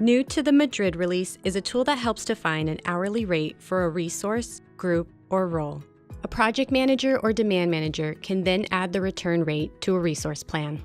New to the Madrid release is a tool that helps define an hourly rate for a resource, group, or role. A project manager or demand manager can then add the return rate to a resource plan.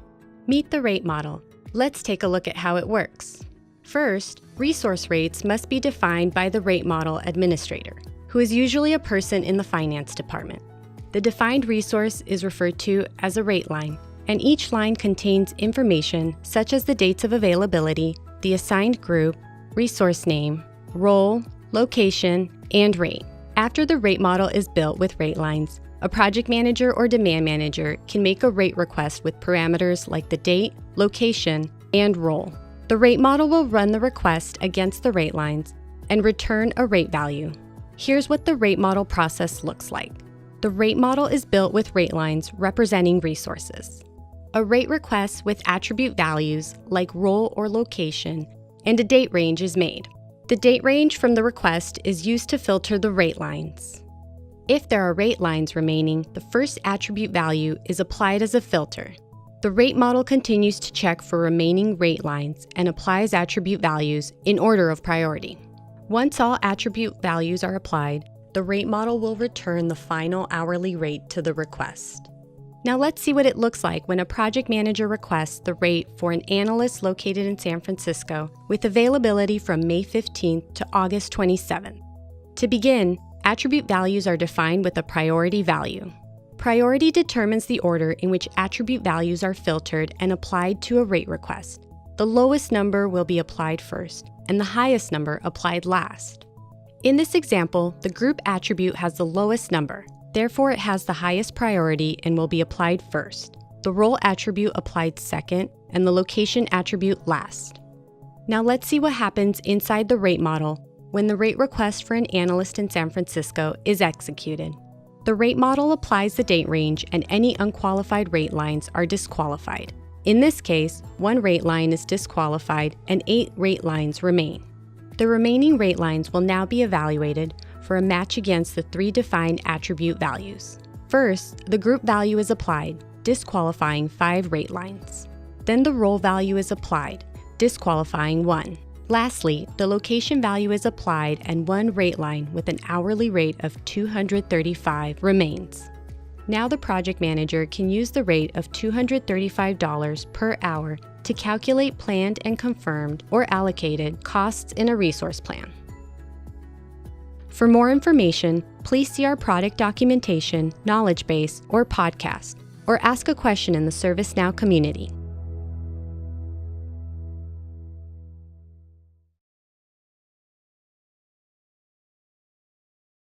Meet the rate model. Let's take a look at how it works. First, resource rates must be defined by the rate model administrator, who is usually a person in the finance department. The defined resource is referred to as a rate line, and each line contains information such as the dates of availability, the assigned group, resource name, role, location, and rate. After the rate model is built with rate lines, a project manager or demand manager can make a rate request with parameters like the date, location, and role. The rate model will run the request against the rate lines and return a rate value. Here's what the rate model process looks like. The rate model is built with rate lines representing resources. A rate request with attribute values like role or location and a date range is made. The date range from the request is used to filter the rate lines. If there are rate lines remaining, the first attribute value is applied as a filter. The rate model continues to check for remaining rate lines and applies attribute values in order of priority. Once all attribute values are applied, the rate model will return the final hourly rate to the request. Now let's see what it looks like when a project manager requests the rate for an analyst located in San Francisco with availability from May 15th to August 27th. To begin, attribute values are defined with a priority value. Priority determines the order in which attribute values are filtered and applied to a rate request. The lowest number will be applied first, and the highest number applied last. In this example, the group attribute has the lowest number. Therefore, it has the highest priority and will be applied first. The role attribute applied second, and the location attribute last. Now let's see what happens inside the rate model when the rate request for an analyst in San Francisco is executed. The rate model applies the date range and any unqualified rate lines are disqualified. In this case, 1 rate line is disqualified and 8 rate lines remain. The remaining rate lines will now be evaluated for a match against the 3 defined attribute values. First, the group value is applied, disqualifying 5 rate lines. Then the role value is applied, disqualifying 1. Lastly, the location value is applied and 1 rate line with an hourly rate of $235 remains. Now the project manager can use the rate of $235 per hour to calculate planned and confirmed or allocated costs in a resource plan. For more information, please see our product documentation, knowledge base, or podcast, or ask a question in the ServiceNow community.